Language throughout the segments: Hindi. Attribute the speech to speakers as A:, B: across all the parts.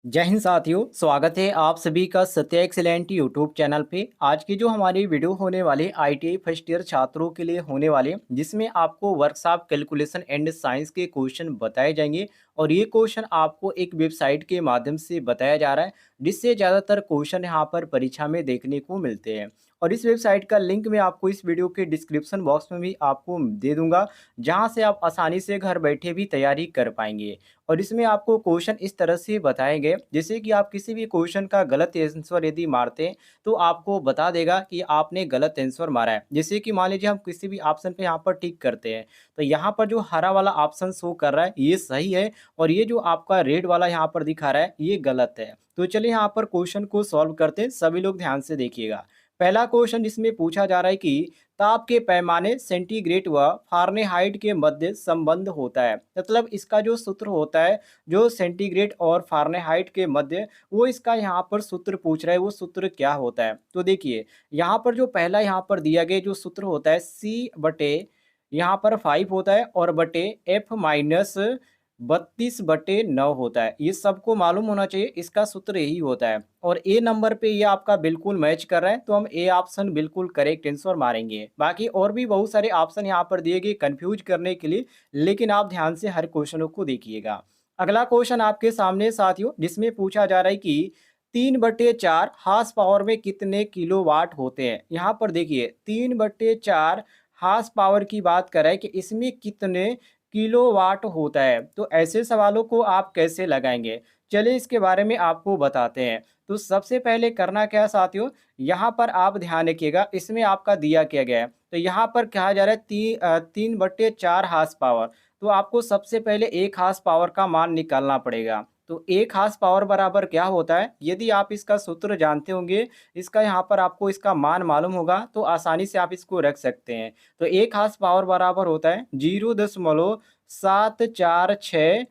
A: जय हिंद साथियों, स्वागत है आप सभी का सत्य एक्सीलेंट यूट्यूब चैनल पे। आज की जो हमारी वीडियो होने वाली आईटीआई फर्स्ट ईयर छात्रों के लिए होने वाले, जिसमें आपको वर्कशॉप कैलकुलेशन एंड साइंस के क्वेश्चन बताए जाएंगे। और ये क्वेश्चन आपको एक वेबसाइट के माध्यम से बताया जा रहा है, जिससे ज़्यादातर क्वेश्चन यहाँ पर परीक्षा में देखने को मिलते हैं। और इस वेबसाइट का लिंक मैं आपको इस वीडियो के डिस्क्रिप्शन बॉक्स में भी आपको दे दूंगा, जहाँ से आप आसानी से घर बैठे भी तैयारी कर पाएंगे। और इसमें आपको क्वेश्चन इस तरह से बताए गए, जैसे कि आप किसी भी क्वेश्चन का गलत आंसर यदि मारते हैं तो आपको बता देगा कि आपने गलत आंसर मारा है। जैसे कि मान लीजिए हम किसी भी ऑप्शन पे यहाँ पर टिक करते हैं, तो यहाँ पर जो हरा वाला ऑप्शन शो कर रहा है ये सही है, और ये जो आपका रेड वाला यहाँ पर दिखा रहा है ये गलत है। तो चलिए यहाँ पर क्वेश्चन को सॉल्व करते हैं, सभी लोग ध्यान से देखिएगा। पहला क्वेश्चन जिसमें पूछा जा रहा है कि ताप के पैमाने सेंटीग्रेड व फारेनहाइट के मध्य संबंध होता है। मतलब इसका जो सूत्र होता है, जो सेंटीग्रेड और फारेनहाइट के मध्य, वो इसका यहाँ पर सूत्र पूछ रहा है, वो सूत्र क्या होता है। तो देखिए यहाँ पर जो पहला यहाँ पर दिया गया जो सूत्र होता है सी बटे यहाँ पर 5 होता है, और बटे एफ माइनस 32/9 होता है। ये सबको मालूम होना चाहिए, इसका सूत्र यही होता है। और ए नंबर पे ये आपका बिल्कुल मैच कर रहा है, तो हम ए ऑप्शन बिल्कुल करेक्ट आंसर मारेंगे। बाकी और भी बहुत सारे ऑप्शन यहाँ पर दिए गए कंफ्यूज करने के लिए, लेकिन आप ध्यान से हर क्वेश्चनों को देखिएगा। अगला क्वेश्चन आपके सामने साथियों, जिसमें पूछा जा रहा है कि 3/4 हार्स पावर में कितने किलोवाट होते हैं। यहाँ पर देखिए 3/4 हार्स पावर की बात कर रहा है कि इसमें कितने किलोवाट होता है। तो ऐसे सवालों को आप कैसे लगाएंगे, चलिए इसके बारे में आपको बताते हैं। तो सबसे पहले करना क्या है साथियों, यहाँ पर आप ध्यान रखिएगा, इसमें आपका दिया क्या गया है। तो यहाँ पर कहा जा रहा है 3/4 हार्स पावर। तो आपको सबसे पहले 1 हार्स पावर का मान निकालना पड़ेगा। तो 1 हार्स पावर बराबर क्या होता है, यदि आप इसका सूत्र जानते होंगे, इसका यहाँ पर आपको इसका मान मालूम होगा, तो आसानी से आप इसको रख सकते हैं। तो 1 हार्स पावर बराबर होता है 0.746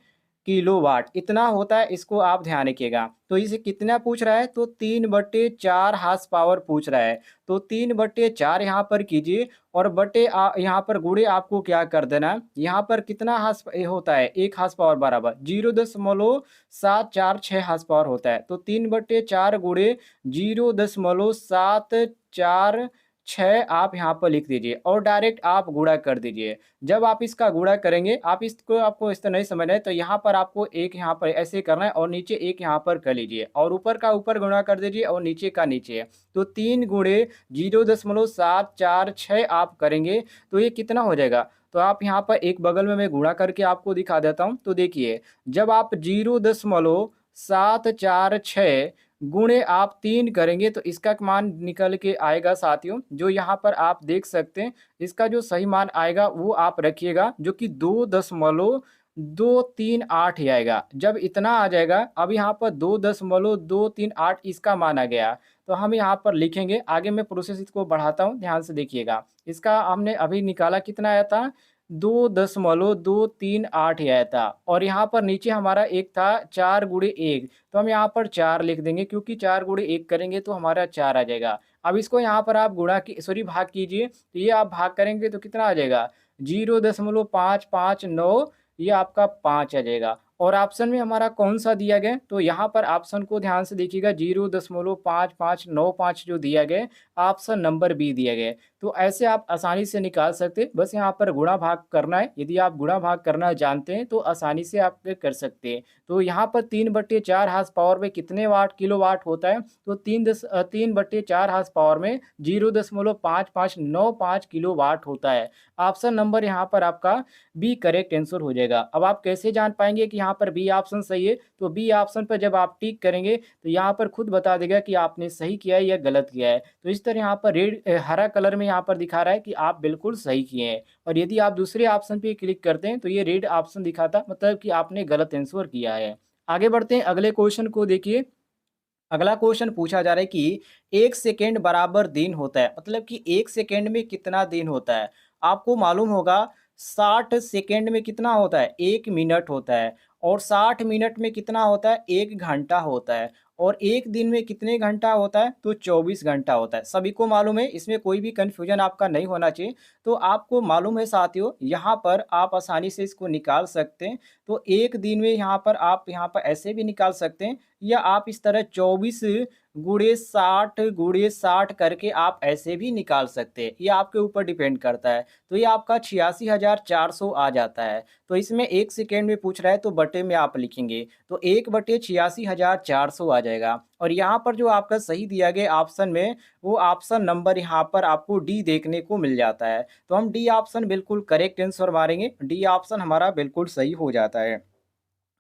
A: किलोवाट, इतना होता है। इसको आप ध्यान रखिएगा। तो इसे कितना पूछ रहा है, तो 3/4 हार्स पावर पूछ रहा है। तो 3/4 यहाँ पर कीजिए, और बटे यहाँ पर गुणे आपको क्या कर देना है, यहाँ पर कितना होता है 1 हार्स पावर बराबर 0.746 हार्स पावर होता है। तो 3/4 गुणे 0.746 आप यहाँ पर लिख दीजिए, और डायरेक्ट आप गुणा कर दीजिए। जब आप इसका गुणा करेंगे, आप इसको आपको इस तरह नहीं समझना है, तो यहाँ पर आपको एक यहाँ पर ऐसे करना है, और नीचे एक यहाँ पर कर लीजिए, और ऊपर का ऊपर गुणा कर दीजिए, और नीचे का नीचे। तो 3 गुणे 0.746 आप करेंगे, तो ये कितना हो जाएगा। तो आप यहाँ पर एक बगल में मैं गुणा करके आपको दिखा देता हूँ। तो देखिए जब आप 0.746 गुणे आप 3 करेंगे, तो इसका मान निकल के आएगा साथियों, जो यहाँ पर आप देख सकते हैं। इसका जो सही मान आएगा वो आप रखिएगा, जो कि 2.238 ही आएगा। जब इतना आ जाएगा, अब यहाँ पर 2.238 इसका मान आ गया, तो हम यहाँ पर लिखेंगे। आगे मैं प्रोसेस इसको बढ़ाता हूँ, ध्यान से देखिएगा। इसका हमने अभी निकाला, कितना आया था 2.238 ही आया था। और यहाँ पर नीचे हमारा एक था 4 गुणे 1, तो हम यहाँ पर 4 लिख देंगे, क्योंकि 4 गुणे 1 करेंगे तो हमारा 4 आ जाएगा। अब इसको यहाँ पर आप गुणा की सॉरी भाग कीजिए, तो ये आप भाग करेंगे तो कितना आ जाएगा 0.559, ये आपका 5 आ जाएगा। और ऑप्शन में हमारा कौन सा दिया गया, तो यहाँ पर ऑप्शन को ध्यान से देखिएगा, 0.5595 जो दिया गया, ऑप्शन नंबर बी दिया गया है। तो ऐसे आप आसानी से निकाल सकते हैं, बस यहाँ पर गुणा भाग करना है। यदि आप गुणा भाग करना जानते हैं तो आसानी से आप कर सकते हैं। तो यहाँ पर 3/4 हार्स पावर में कितने वाट किलोवाट होता है, तो 3/4 हार्स पावर में 0.5595 किलोवाट होता है। ऑप्शन नंबर यहाँ पर आपका बी करेक्ट आंसर हो जाएगा। अब आप कैसे जान पाएंगे कि यहाँ पर बी ऑप्शन सही है, तो बी ऑप्शन पर जब आप टिक करेंगे, तो यहाँ पर खुद बता देगा कि आपने सही किया है या गलत किया है। तो इस तरह यहाँ पर हरा कलर में यहाँ पर दिखा रहा है कि आप बिल्कुल सही किए हैं। और यदि आप दूसरे ऑप्शन पे क्लिक करते हैं, तो ये रेड ऑप्शन दिखाता, मतलब कि आपने गलत आंसर किया है। आगे बढ़ते हैं, अगले क्वेश्चन को देखिए। अगला क्वेश्चन पूछा जा रहा है कि 1 सेकेंड बराबर दिन होता है। मतलब कि 1 सेकेंड में कितना दिन होता है। आपको मालूम होगा 60 सेकेंड में कितना होता है, 1 मिनट होता है। और 60 मिनट में कितना होता है, 1 घंटा होता है। और एक दिन में कितने घंटा होता है, तो 24 घंटा होता है। सभी को मालूम है, इसमें कोई भी कन्फ्यूजन आपका नहीं होना चाहिए। तो आपको मालूम है साथियों, यहाँ पर आप आसानी से इसको निकाल सकते हैं। तो एक दिन में यहाँ पर आप यहाँ पर ऐसे भी निकाल सकते हैं, या आप इस तरह 24 गुणे 60 करके आप ऐसे भी निकाल सकते हैं। ये आपके ऊपर डिपेंड करता है। तो ये आपका 86,400 आ जाता है। तो इसमें 1 सेकेंड में पूछ रहा है तो बटे में आप लिखेंगे, तो 1/86,400 आ जाएगा। और यहाँ पर जो आपका सही दिया गया ऑप्शन में, वो ऑप्शन नंबर यहाँ पर आपको डी देखने को मिल जाता है। तो हम डी ऑप्शन बिल्कुल करेक्ट आंसर मारेंगे, डी ऑप्शन हमारा बिल्कुल सही हो जाता है।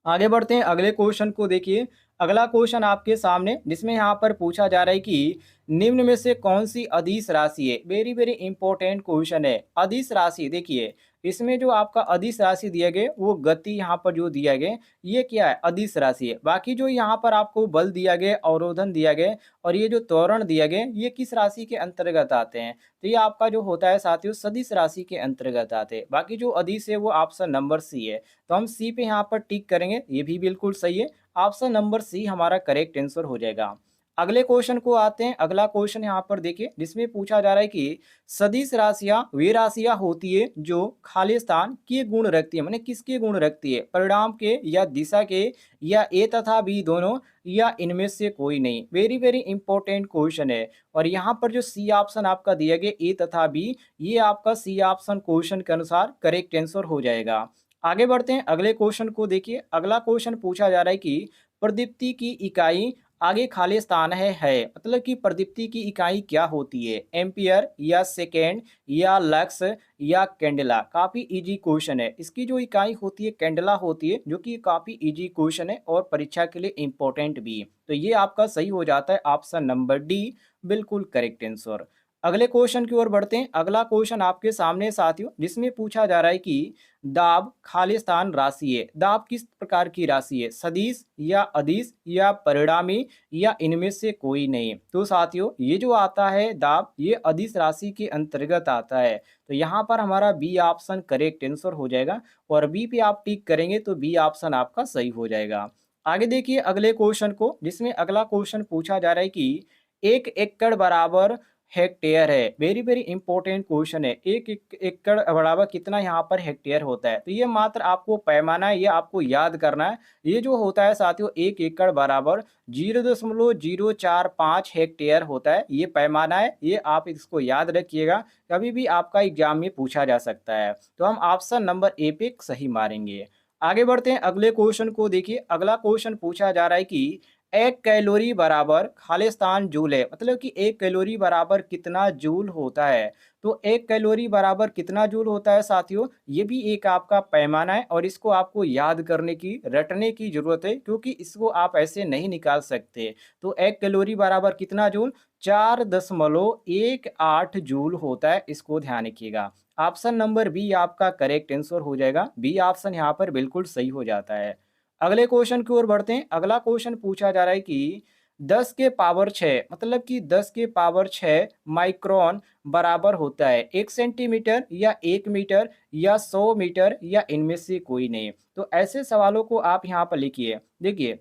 A: आगे बढ़ते हैं, अगले क्वेश्चन को देखिए। अगला क्वेश्चन आपके सामने, जिसमें यहाँ पर पूछा जा रहा है कि निम्न में से कौन सी अदिश राशि है। वेरी वेरी इंपॉर्टेंट क्वेश्चन है। अदिश राशि देखिए, इसमें जो आपका अदिश राशि दिया गया, वो गति यहाँ पर जो दिया गया, ये क्या है, अदिश राशि है। बाकी जो यहाँ पर आपको बल दिया गया, अवरोधन दिया गया और ये जो त्वरण दिया गया, ये किस राशि के अंतर्गत आते हैं, तो ये आपका जो होता है साथियों, सदिश राशि के अंतर्गत आते हैं। बाकी जो अदिश है वो ऑप्शन नंबर सी है। तो हम सी पे यहाँ पर टिक करेंगे, ये भी बिल्कुल सही है। ऑप्शन नंबर सी हमारा करेक्ट आंसर हो जाएगा। अगले क्वेश्चन को आते हैं। अगला क्वेश्चन यहाँ पर देखिए, जिसमें पूछा जा रहा है कि सदिश राशियां वे राशियां होती है जो खाली स्थान के गुण रखती है, माने किसके गुण रखती है, परिणाम के या दिशा के या ए तथा बी दोनों या इनमें से कोई नहीं। वेरी वेरी इंपॉर्टेंट क्वेश्चन है। और यहाँ पर जो सी ऑप्शन आपका दिया गया ए तथा बी, ये आपका सी ऑप्शन क्वेश्चन के अनुसार करेक्ट आंसर हो जाएगा। आगे बढ़ते हैं, अगले क्वेश्चन को देखिए। अगला क्वेश्चन पूछा जा रहा है कि प्रदीप्ति की इकाई, आगे खाली स्थान है मतलब कि प्रदीप्ति की इकाई क्या होती है, एम्पियर या सेकेंड या लक्स या कैंडला। काफी इजी क्वेश्चन है। इसकी जो इकाई होती है कैंडला होती है, जो कि काफी इजी क्वेश्चन है और परीक्षा के लिए इंपॉर्टेंट भी है। तो ये आपका सही हो जाता है, ऑप्शन नंबर डी बिल्कुल करेक्ट आंसर। अगले क्वेश्चन की ओर बढ़ते हैं। अगला क्वेश्चन आपके सामने साथियों, जिसमें पूछा जा रहा है कि दाब खालिस्तान राशि है। दाब किस प्रकार की राशि है, सदिश या अदिश या परिणामी या इनमें से कोई नहीं। तो साथियों, ये जो आता है दाब, ये अदिश राशि के अंतर्गत आता है। तो यहाँ पर हमारा बी ऑप्शन करेक्ट आंसर हो जाएगा। और बी पे आप टिक करेंगे तो बी ऑप्शन आपका सही हो जाएगा। आगे देखिए अगले क्वेश्चन को, जिसमें अगला क्वेश्चन पूछा जा रहा है कि 1 एकड़ बराबर हेक्टेयर है। वेरी वेरी इंपॉर्टेंट क्वेश्चन है। एकड़ बराबर कितना यहाँ पर हेक्टेयर होता है, तो ये मात्र आपको पैमाना है, ये आपको याद करना है। ये जो होता है साथियों, 1 एकड़ बराबर 0.045 हेक्टेयर होता है। ये पैमाना है, ये आप इसको याद रखिएगा, कभी भी आपका एग्जाम में पूछा जा सकता है। तो हम ऑप्शन नंबर ए पे सही मारेंगे। आगे बढ़ते हैं, अगले क्वेश्चन को देखिए। अगला क्वेश्चन पूछा जा रहा है कि 1 कैलोरी बराबर खालिस्तान जूल है, मतलब कि 1 कैलोरी बराबर कितना जूल होता है। तो 1 कैलोरी बराबर कितना जूल होता है साथियों, ये भी एक आपका पैमाना है और इसको आपको याद करने की, रटने की जरूरत है, क्योंकि इसको आप ऐसे नहीं निकाल सकते। तो 1 कैलोरी बराबर कितना जूल, 4.18 जूल होता है, इसको ध्यान रखिएगा। ऑप्शन नंबर बी आपका करेक्ट आंसर हो जाएगा। बी ऑप्शन यहाँ पर बिल्कुल सही हो जाता है। अगले क्वेश्चन की ओर बढ़ते हैं। अगला क्वेश्चन पूछा जा रहा है कि 10 के पावर 6, मतलब कि 10 के पावर 6 माइक्रोन बराबर होता है 1 सेंटीमीटर या 1 मीटर या 100 मीटर या इनमें से कोई नहीं। तो ऐसे सवालों को आप यहाँ पर लिखिए। देखिए,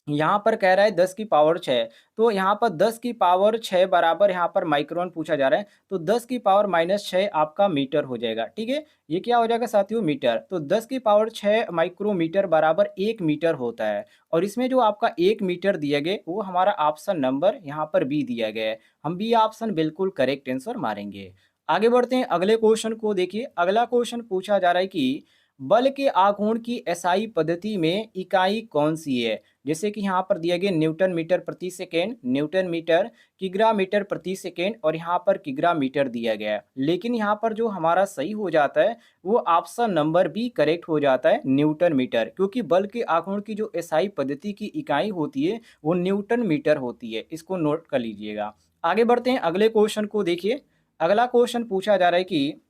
A: यहाँ पर कह रहा है 10 की पावर 6, तो यहाँ पर 10 की पावर 6 बराबर यहाँ पर माइक्रोन पूछा जा रहा है, तो 10 की पावर -6 आपका मीटर हो जाएगा। ठीक है, ये क्या हो जाएगा साथियों, मीटर। तो 10 की पावर 6 माइक्रोमीटर बराबर 1 मीटर होता है। और इसमें जो आपका 1 मीटर दिया गया, वो हमारा ऑप्शन नंबर यहाँ पर बी दिया गया है। हम बी ऑप्शन बिल्कुल करेक्ट आंसर मारेंगे। आगे बढ़ते हैं, अगले क्वेश्चन को देखिए। अगला क्वेश्चन पूछा जा रहा है कि बल के आघूर्ण की एसआई पद्धति में इकाई कौन सी है। जैसे कि यहाँ पर दिया गया न्यूटन मीटर प्रति सेकेंड, न्यूटन मीटर, किग्रा मीटर प्रति सेकेंड और यहाँ पर किग्रा मीटर दिया गया है। लेकिन यहाँ पर जो हमारा सही हो जाता है, वो ऑप्शन नंबर बी करेक्ट हो जाता है, न्यूटन मीटर। क्योंकि बल के आघूर्ण की जो एसआई पद्धति की इकाई होती है, वो न्यूटन मीटर होती है। इसको नोट कर लीजिएगा। आगे बढ़ते हैं, अगले क्वेश्चन को देखिए। अगला क्वेश्चन पूछा जा रहा है कि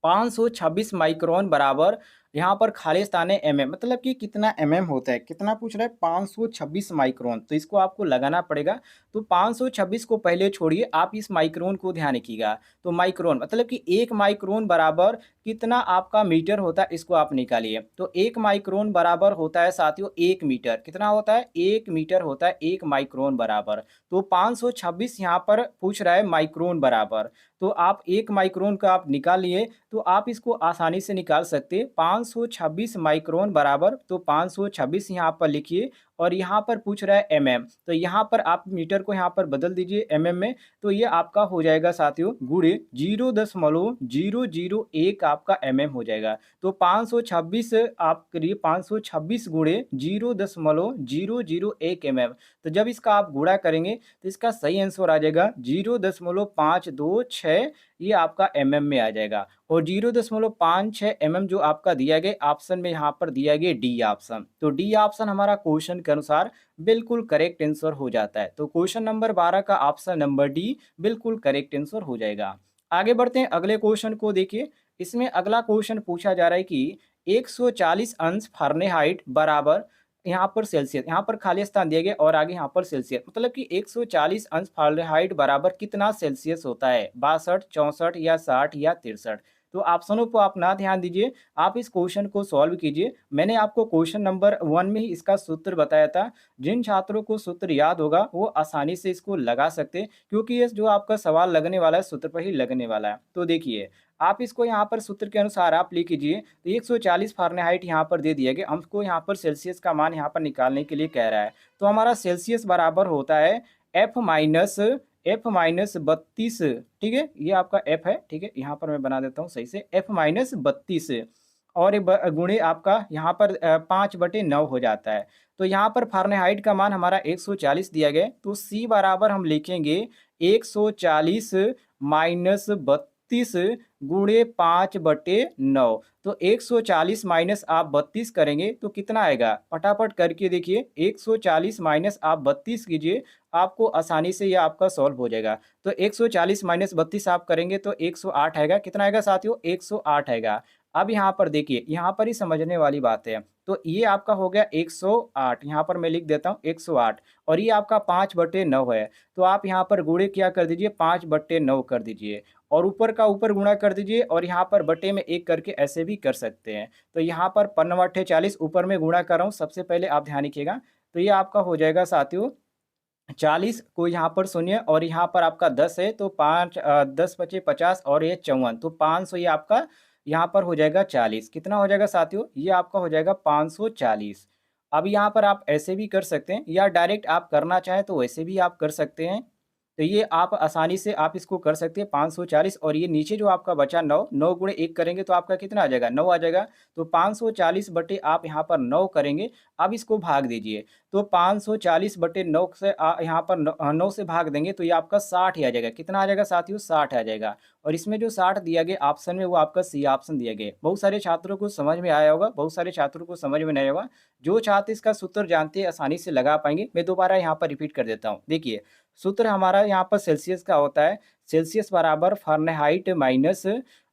A: 526 माइक्रोन बराबर यहाँ पर खालिस्तान है एमएम, मतलब कि कितना एमएम होता है, कितना पूछ रहा है 526 माइक्रोन, तो इसको आपको लगाना पड़ेगा। तो 526 को पहले छोड़िए, आप इस माइक्रोन को ध्यान रखिएगा। तो माइक्रोन मतलब कि 1 माइक्रोन बराबर कितना आपका मीटर होता है, इसको आप निकालिए। तो 1 माइक्रोन बराबर होता है साथियों 1 मीटर, कितना होता है 1 मीटर होता है 1 माइक्रोन बराबर। तो 526 यहाँ पर पूछ रहा है माइक्रोन बराबर, तो आप 1 माइक्रोन का आप निकाल लिए, तो आप इसको आसानी से निकाल सकते हैं। 526 माइक्रोन बराबर, तो 526 यहाँ पर लिखिए, और यहाँ पर पूछ रहा है एमएम, तो यहाँ पर आप मीटर को यहाँ पर बदल दीजिए एमएम में। तो ये आपका हो जाएगा साथियों गुणे 0.001 आपका एमएम हो जाएगा। तो 526 आप करिए, 526 गुणे 0.001 एमएम। तो जब इसका आप गुणा करेंगे तो इसका सही आंसर आ जाएगा 0.526, ये आपका एमएम में आ जाएगा। और 0.56 एमएम जो आपका दिया गया ऑप्शन में, यहाँ पर दिया गया डी ऑप्शन, तो डी ऑप्शन हमारा क्वेश्चन के अनुसार बिल्कुल करेक्ट आंसर हो जाता है। तो क्वेश्चन नंबर 12 का ऑप्शन नंबर डी बिल्कुल करेक्ट आंसर हो जाएगा। आगे बढ़ते हैं अगले क्वेश्चन को देखिए। इसमें अगला क्वेश्चन पूछा जा रहा है कि 140 अंश फ़ारेनहाइट बराबर, यहाँ पर सेल्सियस, यहाँ पर खाली स्थान दिया गया और आगे यहाँ पर सेल्सियस, मतलब कि 140 अंश फ़ारेनहाइट बराबर कितना सेल्सियस होता है, 62, 64 या 60 या 63। तो ऑप्शनों को आप ना ध्यान दीजिए, आप इस क्वेश्चन को सॉल्व कीजिए। मैंने आपको क्वेश्चन नंबर 1 में ही इसका सूत्र बताया था। जिन छात्रों को सूत्र याद होगा वो आसानी से इसको लगा सकते हैं, क्योंकि ये जो आपका सवाल लगने वाला है सूत्र पर ही लगने वाला है। तो देखिए, आप इसको यहाँ पर सूत्र के अनुसार आप लिख कीजिए। तो 140 फ़ारेनहाइट यहाँ पर दे दिया गया, हमको यहाँ पर सेल्सियस का मान यहाँ पर निकालने के लिए कह रहा है। तो हमारा सेल्सियस बराबर होता है F-32, ठीक है, ये आपका F है, ठीक है, यहाँ पर मैं बना देता हूँ सही से, F-32, और गुणे आपका यहाँ पर 5/9 हो जाता है। तो यहाँ पर फ़ारेनहाइट का मान हमारा 140 दिया गया, तो C बराबर हम लिखेंगे 140 माइनस 32 गुणे 5/9। तो 140 माइनस आप 32 करेंगे तो कितना आएगा, फटाफट करके देखिए, 140 माइनस आप 32 कीजिए, आपको आसानी से यह आपका सॉल्व हो जाएगा। तो 140 माइनस 32 आप करेंगे तो 108 आएगा, कितना आएगा साथियों 108 आएगा। अब यहाँ पर देखिए, यहाँ पर ही समझने वाली बात है। तो ये आपका हो गया 108, यहाँ पर मैं लिख देता हूँ 108, और ये आपका 5/9 है। तो आप यहाँ पर गुणे क्या कर दीजिए, 5/9 कर दीजिए, और ऊपर का ऊपर गुणा कर दीजिए, और यहाँ पर बटे में 1 करके ऐसे भी कर सकते हैं। तो यहाँ पर 5/40 ऊपर में गुणा कर रहा हूँ, सबसे पहले आप ध्यान रखिएगा। तो ये आपका हो जाएगा साथियों 40 को यहाँ पर सुनिए, और यहाँ पर आपका 10 है, तो 10 बचे 50, और ये 54, तो 500 ये आपका यहाँ पर हो जाएगा 40। कितना हो जाएगा साथियों, ये आपका हो जाएगा 540। अब यहाँ पर आप ऐसे भी कर सकते हैं, या डायरेक्ट आप करना चाहें तो वैसे भी आप कर सकते हैं। तो ये आप आसानी से आप इसको कर सकते हैं 540, और ये नीचे जो आपका बचा 9, 9 गुणे 1 करेंगे तो आपका कितना आ जाएगा, 9 आ जाएगा। तो 540 बटे आप यहाँ पर 9 करेंगे। अब इसको भाग दीजिए, तो 540 बटे 9 से यहाँ पर 9 से भाग देंगे तो ये आपका 60 ही आ जाएगा। कितना आ जाएगा साथियों, 60 आ जाएगा। और इसमें जो 60 दिया गया ऑप्शन में, वो आपका सी ऑप्शन दिया गया। बहुत सारे छात्रों को समझ में आया होगा, बहुत सारे छात्रों को समझ में नहीं होगा। जो छात्र इसका सूत्र जानते हैं आसानी से लगा पाएंगे। मैं दोबारा यहाँ पर रिपीट कर देता हूँ। देखिए, सूत्र हमारा यहाँ पर सेल्सियस का होता है, सेल्सियस बराबर फ़ारेनहाइट माइनस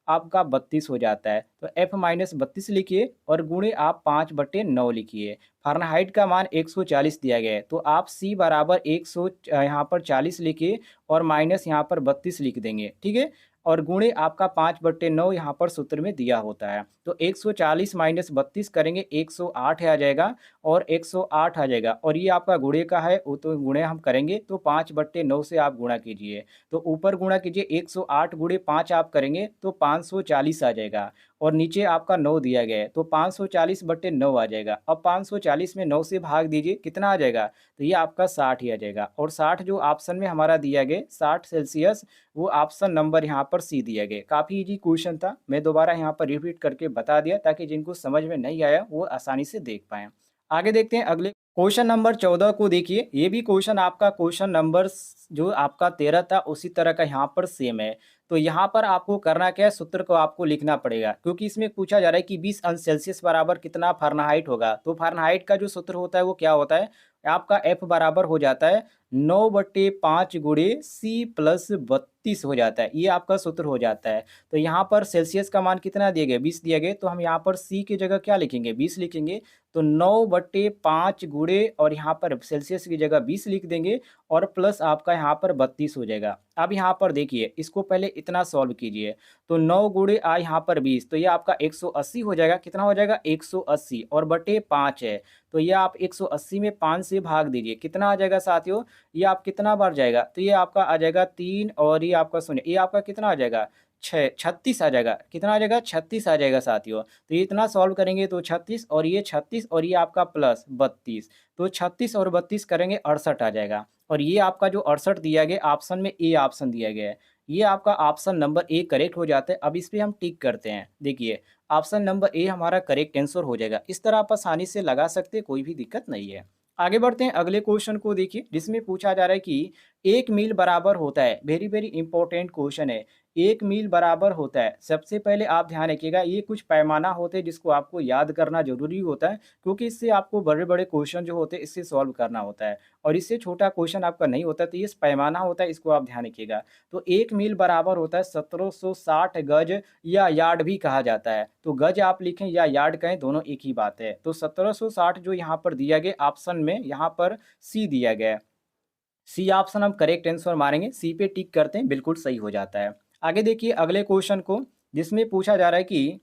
A: आपका 32 हो जाता है। तो F-32 लिखिए, और गुणे आप 5/9 लिखिए। फ़ारेनहाइट का मान 140 दिया गया है, तो आप C बराबर 100 यहाँ पर 40 लिखिए, और माइनस यहाँ पर 32 लिख देंगे, ठीक है। और गुणे आपका 5/9 यहाँ पर सूत्र में दिया होता है। तो 140 माइनस 32 करेंगे, 108 आ जाएगा, और 108 आ जाएगा, और ये आपका गुणे का है, वो तो गुणे हम करेंगे तो 5/9 से आप गुणा कीजिए। तो ऊपर गुणा कीजिए, 108 गुणे 5 आप करेंगे तो 540 आ जाएगा, और नीचे आपका 9 दिया गया है, तो 540/9 आ जाएगा। अब 540 में 9 से भाग दीजिए, कितना आ जाएगा, तो ये आपका 60 ही आ जाएगा। और 60 जो ऑप्शन में हमारा दिया गया 60 सेल्सियस, वो ऑप्शन नंबर यहाँ पर सी दिया गया। काफ़ी इजी क्वेश्चन था, मैं दोबारा यहाँ पर रिपीट करके बता दिया ताकि जिनको समझ में नहीं आया वो आसानी से देख पाएँ। आगे देखते हैं अगले क्वेश्चन नंबर 14 को। देखिए, ये भी क्वेश्चन आपका क्वेश्चन नंबर जो आपका 13 था उसी तरह का यहाँ पर सेम है। तो यहाँ पर आपको करना क्या है, सूत्र को आपको लिखना पड़ेगा, क्योंकि इसमें पूछा जा रहा है कि 20 अंश सेल्सियस बराबर कितना फ़ारेनहाइट होगा। तो फ़ारेनहाइट का जो सूत्र होता है वो क्या होता है, आपका एफ बराबर हो जाता है 9/5 गुणे सी प्लस 32 हो जाता है। ये आपका सूत्र हो जाता है। तो यहाँ पर सेल्सियस का मान कितना दिया गया, 20 दिया गया, तो हम यहाँ पर सी की जगह क्या लिखेंगे, 20 लिखेंगे। तो 9/5 गुणे और यहाँ पर सेल्सियस की जगह 20 लिख देंगे और प्लस आपका यहाँ पर 32 हो जाएगा। अब यहाँ पर देखिए, इसको पहले इतना सॉल्व कीजिए। तो 9 गुणे यहाँ पर 20, तो ये आपका 180 हो जाएगा। कितना हो जाएगा, 180 और बटे 5 है। तो ये आप 180 में 5 से भाग दीजिए, कितना आ जाएगा साथियों, ये आप कितना बार जाएगा, तो ये आपका आ जाएगा 3 और ये आपका सुनिए, ये आपका कितना आ जाएगा, 36 आ जाएगा। कितना आ जाएगा, 36 आ जाएगा साथियों। तो ये इतना सॉल्व करेंगे तो 36 और ये 36 और ये आपका प्लस 32, तो 36 और 32 करेंगे 68 आ जाएगा। और ये आपका जो 68 दिया गया ऑप्शन में, ए ऑप्शन दिया गया है, ये आपका ऑप्शन नंबर ए करेक्ट हो जाता है। अब इस पे हम टिक करते हैं। देखिए, ऑप्शन नंबर ए हमारा करेक्ट आंसर हो जाएगा। इस तरह आप आसानी से लगा सकते हैं, कोई भी दिक्कत नहीं है। आगे बढ़ते हैं, अगले क्वेश्चन को देखिए, जिसमें पूछा जा रहा है कि 1 मील बराबर होता है, वेरी वेरी इंपॉर्टेंट क्वेश्चन है। 1 मील बराबर होता है, सबसे पहले आप ध्यान रखिएगा, ये कुछ पैमाना होते हैं जिसको आपको याद करना जरूरी होता है, क्योंकि इससे आपको बड़े बड़े क्वेश्चन जो होते हैं इससे सॉल्व करना होता है, और इससे छोटा क्वेश्चन आपका नहीं होता। तो ये पैमाना होता है, इसको आप ध्यान रखिएगा। तो 1 मील बराबर होता है 1760 गज, या यार्ड भी कहा जाता है। तो गज आप लिखें या यार्ड कहें, दोनों एक ही बात है। तो 1760 जो यहाँ पर दिया गया ऑप्शन में, यहाँ पर सी दिया गया है। सी ऑप्शन हम करेक्ट आंसर मारेंगे, सी पे टिक करते हैं, बिल्कुल सही हो जाता है। आगे देखिए अगले क्वेश्चन को, जिसमें पूछा जा रहा है कि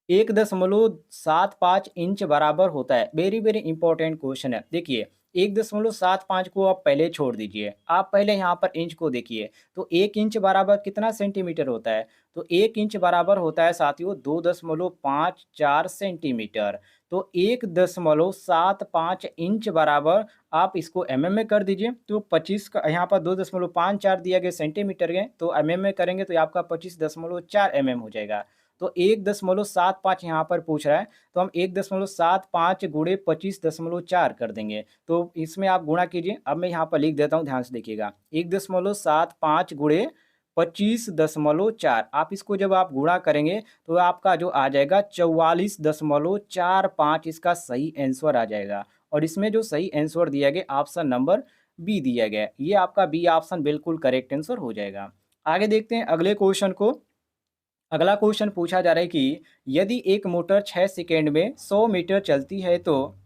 A: 1.75 इंच बराबर होता है, वेरी वेरी इंपॉर्टेंट क्वेश्चन है। देखिए, 1.75 को आप पहले छोड़ दीजिए, आप पहले यहाँ पर इंच को देखिए। तो 1 इंच बराबर कितना सेंटीमीटर होता है, तो 1 इंच बराबर होता है साथियों 2.54 सेंटीमीटर। तो 1.75 इंच बराबर आप इसको एमएम में कर दीजिए। तो 25 का यहाँ पर 2.54 दिया गया सेंटीमीटर है, तो एमएम में करेंगे तो आपका 25.4 एमएम हो जाएगा। तो 1.75 यहाँ पर पूछ रहा है, तो हम 1.75 गुणे 25.4 कर देंगे। तो इसमें आप गुणा कीजिए। अब मैं यहाँ पर लिख देता हूँ, ध्यान से देखिएगा, 1.75 गुणे 25.4, आप इसको जब आप गुणा करेंगे तो आपका जो आ जाएगा 44.45, इसका सही आंसर आ जाएगा। और इसमें जो सही आंसर दिया गया ऑप्शन नंबर बी दिया गया, ये आपका बी ऑप्शन बिल्कुल करेक्ट आंसर हो जाएगा। आगे देखते हैं अगले क्वेश्चन को। अगला क्वेश्चन पूछा जा रहा है कि यदि एक मोटर 6 सेकेंड में 100 मीटर चलती है तो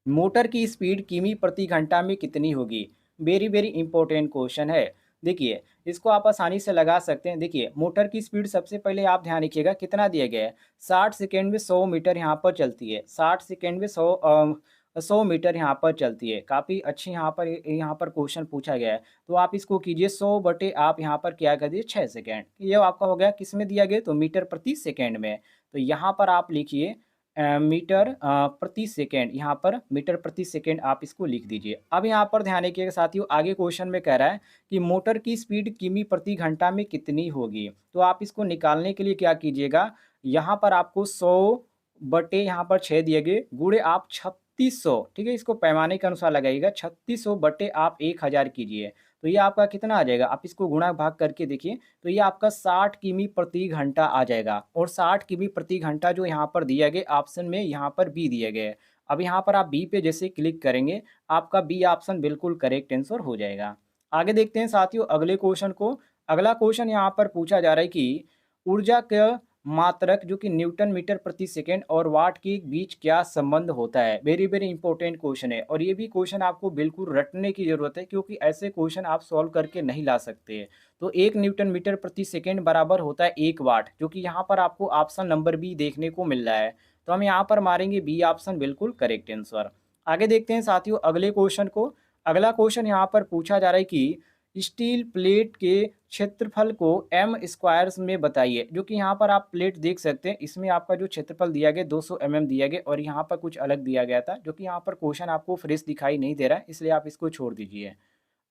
A: मोटर की स्पीड किमी प्रति घंटा में कितनी होगी। वेरी वेरी इंपॉर्टेंट क्वेश्चन है। देखिए, इसको आप आसानी से लगा सकते हैं। देखिए, मोटर की स्पीड सबसे पहले आप ध्यान रखिएगा कितना दिया गया है, 60 सेकेंड में 100 मीटर यहाँ पर चलती है। 60 सेकेंड में 100 मीटर यहाँ पर चलती है। काफ़ी अच्छी यहाँ पर क्वेश्चन पूछा गया है। तो आप इसको कीजिए 100 बटे आप यहाँ पर क्या कर दीजिए 6 सेकेंड। ये आपका हो गया किस में दिया गया, तो मीटर प्रति सेकेंड में। तो यहाँ पर आप लिखिए मीटर प्रति सेकेंड, यहाँ पर मीटर प्रति सेकेंड आप इसको लिख दीजिए। अब यहाँ पर ध्यान रखिएगा साथियों, आगे क्वेश्चन में कह रहा है कि मोटर की स्पीड किमी प्रति घंटा में कितनी होगी। तो आप इसको निकालने के लिए क्या कीजिएगा, यहाँ पर आपको 100 बटे यहाँ पर 6 दिए गए गुणे आप 3600, ठीक है, इसको पैमाने के अनुसार लगाइएगा। 3600 बटे आप 1000 कीजिए, तो ये आपका कितना आ जाएगा, आप इसको गुणा भाग करके देखिए। तो ये आपका 60 किमी प्रति घंटा आ जाएगा। और 60 किमी प्रति घंटा जो यहाँ पर दिया गया ऑप्शन में, यहाँ पर बी दिया गया है। अब यहाँ पर आप बी पे जैसे क्लिक करेंगे, आपका बी ऑप्शन बिल्कुल करेक्ट आंसर हो जाएगा। आगे देखते हैं साथियों अगले क्वेश्चन को। अगला क्वेश्चन यहाँ पर पूछा जा रहा है कि ऊर्जा का मात्रक जो कि न्यूटन मीटर प्रति सेकेंड और वाट के बीच क्या संबंध होता है। वेरी वेरी इंपॉर्टेंट क्वेश्चन है, और ये भी क्वेश्चन आपको बिल्कुल रटने की जरूरत है, क्योंकि ऐसे क्वेश्चन आप सॉल्व करके नहीं ला सकते। तो 1 न्यूटन मीटर प्रति सेकेंड बराबर होता है 1 वाट, जो कि यहाँ पर आपको ऑप्शन नंबर बी देखने को मिल रहा है। तो हम यहाँ पर मारेंगे बी ऑप्शन बिल्कुल करेक्ट आंसर। आगे देखते हैं साथियों अगले क्वेश्चन को। अगला क्वेश्चन यहाँ पर पूछा जा रहा है कि स्टील प्लेट के क्षेत्रफल को एम स्क्वायर्स में बताइए। जो कि यहाँ पर आप प्लेट देख सकते हैं, इसमें आपका जो क्षेत्रफल दिया गया 200 mm दिया गया, और यहाँ पर कुछ अलग दिया गया था, जो कि यहाँ पर क्वेश्चन आपको फ्रेश दिखाई नहीं दे रहा है, इसलिए आप इसको छोड़ दीजिए।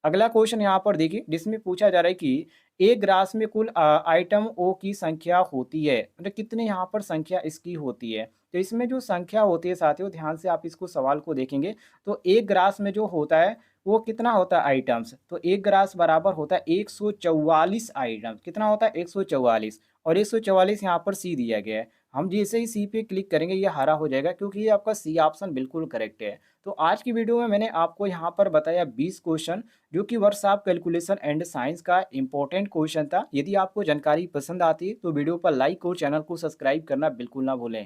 A: अगला क्वेश्चन यहाँ पर देखिए, जिसमें पूछा जा रहा है कि एक ग्रास में कुल आइटम ओ की संख्या होती है, मतलब कितने यहाँ पर संख्या इसकी होती है। तो इसमें जो संख्या होती है साथियों, ध्यान से आप इसको सवाल को देखेंगे, तो एक ग्रास में जो होता है वो कितना होता है आइटम्स, तो एक ग्रास बराबर होता है 144 आइटम। कितना होता है 144, और 144 यहाँ पर सी दिया गया है। हम जैसे ही सी पे क्लिक करेंगे ये हरा हो जाएगा क्योंकि ये आपका सी ऑप्शन बिल्कुल करेक्ट है। तो आज की वीडियो में मैंने आपको यहाँ पर बताया 20 क्वेश्चन जो कि वर्कशॉप कैलकुलेशन एंड साइंस का इंपॉर्टेंट क्वेश्चन था। यदि आपको जानकारी पसंद आती है तो वीडियो पर लाइक और चैनल को सब्सक्राइब करना बिल्कुल ना भूलें।